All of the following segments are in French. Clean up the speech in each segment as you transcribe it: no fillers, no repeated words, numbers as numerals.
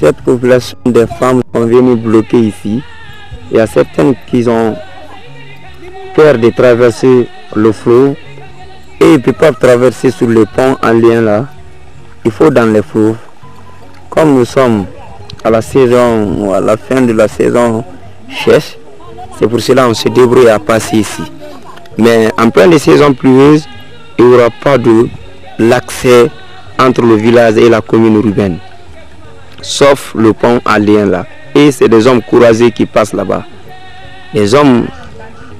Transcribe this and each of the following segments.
Cette population des femmes sont venues bloquer ici. Il y a certaines qui ont peur de traverser le fleuve et ils ne peuvent pas traverser sur le pont en lien là. Il faut dans les fleuves. Comme nous sommes à la saison ou à la fin de la saison sèche, c'est pour cela qu'on se débrouille à passer ici. Mais en pleine saison pluvieuse, il n'y aura pas de l'accès entre le village et la commune urbaine, sauf le pont en lien là. Et c'est des hommes courageux qui passent là-bas. Les hommes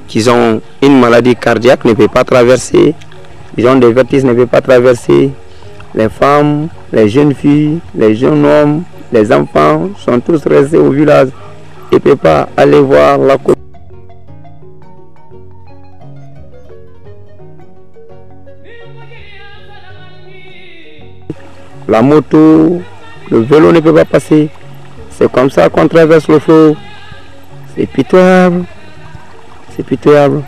qui ont une maladie cardiaque ne peuvent pas traverser, ils ont des vertiges ne peuvent pas traverser. Les femmes, les jeunes filles, les jeunes hommes, les enfants sont tous restés au village. Ils ne peuvent pas aller voir la côte. La moto, le vélo ne peut pas passer. C'est comme ça qu'on traverse le fleuve. C'est pitoyable. C'est pitoyable.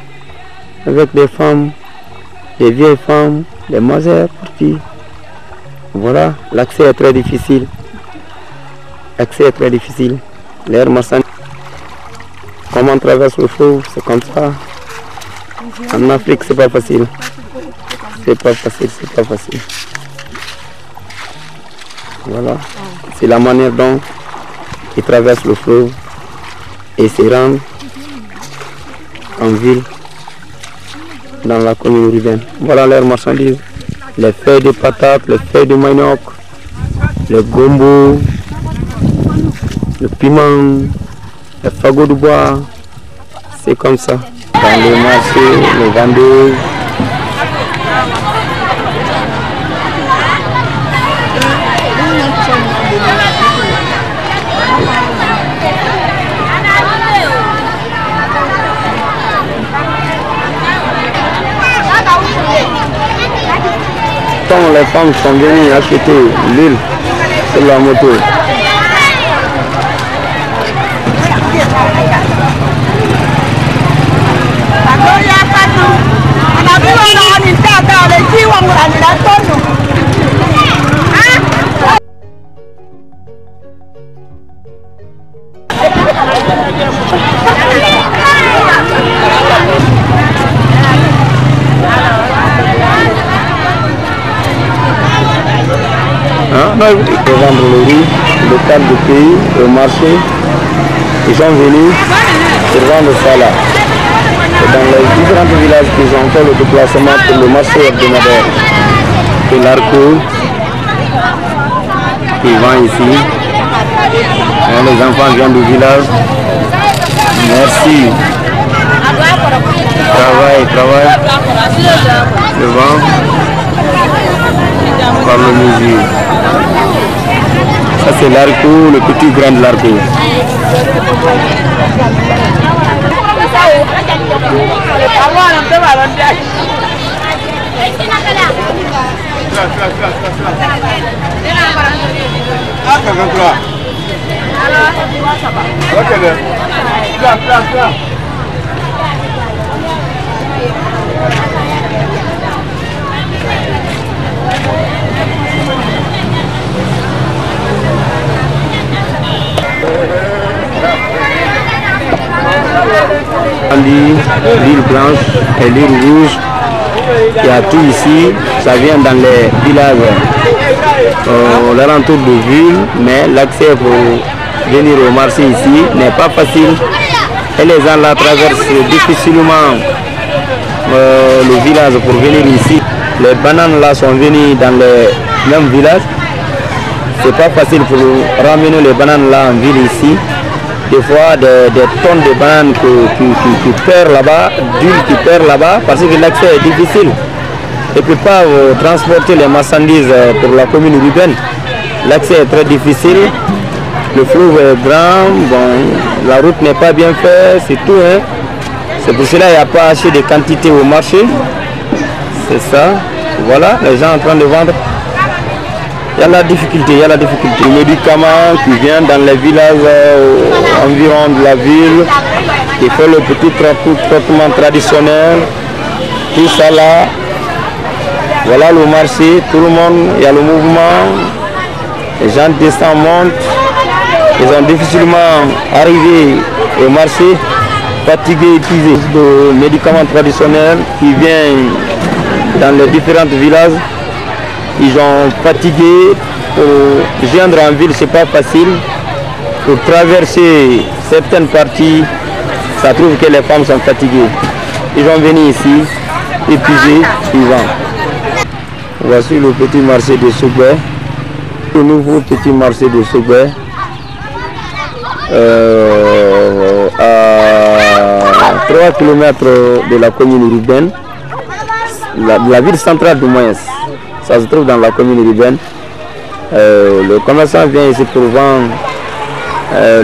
Avec des femmes, des vieilles femmes, des mazères parties. Voilà, l'accès est très difficile. L'accès est très difficile. L'air marchand. Comment on traverse le fleuve, c'est comme ça. En Afrique, c'est pas facile. C'est pas facile, c'est pas facile. Voilà, c'est la manière dont ils traversent le fleuve et se rendent en ville, dans la commune urbaine. Voilà leurs marchandises, les feuilles de patates, les feuilles de manioc, le gombo, le piment, les fagots de bois, c'est comme ça. Dans les marchés, les vendeuses. Quand les femmes sont venues acheter l'huile sur la moto, de vendre le riz, le tas de pays, au marché, ils sont venus pour vendre ça là. C'est dans les différents villages qu'ils ont fait le déplacement pour le marché hebdomadaire. C'est l'Arco qui vend ici. Et les enfants viennent du village. Merci. Travail. Le vent par le musée. Ça c'est l'arco, le petit grain de l'arco. L'île blanche et l'île rouge, il y a tout ici, ça vient dans les villages l'alentour de ville, mais l'accès pour venir au marché ici n'est pas facile et les gens là traversent difficilement le village pour venir ici. Les bananes là sont venues dans les mêmes villages, c'est pas facile pour ramener les bananes là en ville ici. Des fois des tonnes de bananes qui perdent là-bas, d'huile qui perd là-bas parce que l'accès est difficile. Et ne peut pas transporter les marchandises pour la commune urbaine. L'accès est très difficile. Le fleuve est grand, bon, la route n'est pas bien faite, c'est tout. Hein. C'est pour cela qu'il n'y a pas assez de quantité au marché. C'est ça. Voilà, les gens en train de vendre. Il y a la difficulté, Les médicaments qui viennent dans les villages environ de la ville, qui font le petit traitement traditionnel, tout ça là. Voilà le marché, tout le monde, il y a le mouvement, les gens descendent, montent. Ils ont difficilement arrivé au marché, fatigués, épuisés. De médicaments traditionnels qui viennent dans les différents villages. Ils ont fatigué. Pour joindre en ville, c'est pas facile. Pour traverser certaines parties, ça trouve que les femmes sont fatiguées. Ils vont venir ici, épuisés, suivants. Voici le petit marché de Soubé, le nouveau petit marché de Soubé. À 3 km de la commune urbaine, la ville centrale du moins, ça se trouve dans la commune urbaine. Le commerçant vient ici pour vendre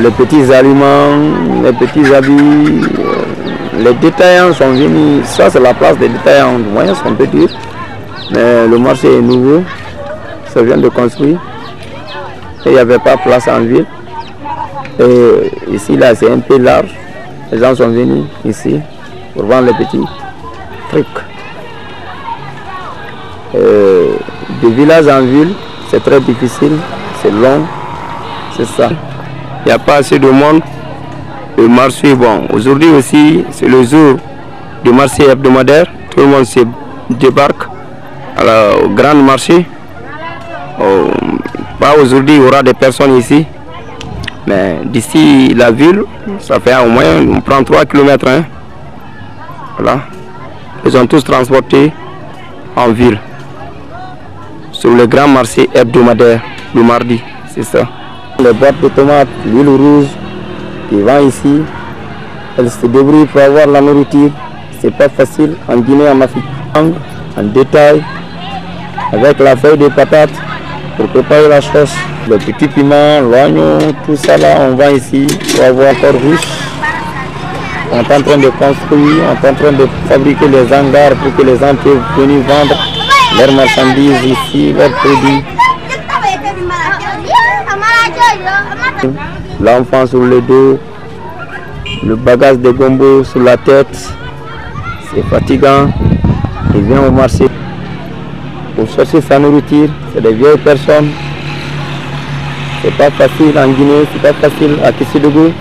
les petits aliments, les petits habits. Les détaillants sont venus, ça c'est la place des détaillants du moyen, on peut dire. Mais le marché est nouveau, ça vient de construire. Et il n'y avait pas de place en ville. Et ici là c'est un peu large. Les gens sont venus ici pour vendre les petits trucs. De village en ville, c'est très difficile, c'est long, c'est ça. Il n'y a pas assez de monde. Le marché, bon, aujourd'hui aussi, c'est le jour du marché hebdomadaire. Tout le monde se débarque au grand marché. Pas aujourd'hui, il y aura des personnes ici. Mais d'ici la ville, ça fait au moins, on prend 3 km. Hein. Voilà. Ils ont tous transporté en ville. Sur le grand marché hebdomadaire, le mardi, c'est ça. Les boîtes de tomates, l'huile rouge, qui vont ici, elles se débrouillent pour avoir la nourriture. C'est pas facile en Guinée, en Afrique. En détail, avec la feuille de patate pour préparer la sauce. Le petit piment, l'oignon, tout ça là, on vend ici pour avoir encore riche. On est en train de construire, on est en train de fabriquer les hangars pour que les gens puissent venir vendre leurs marchandises ici, leurs produits. L'enfant sur le dos, le bagage de gombo sur la tête, c'est fatigant. Il vient au marché pour chercher sa nourriture, c'est des vieilles personnes. C'est pas facile en Guinée, c'est pas facile à Kissidougou.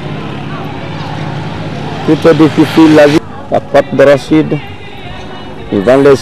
Tout est difficile la vie. La pâte d'arachide, ils vendent les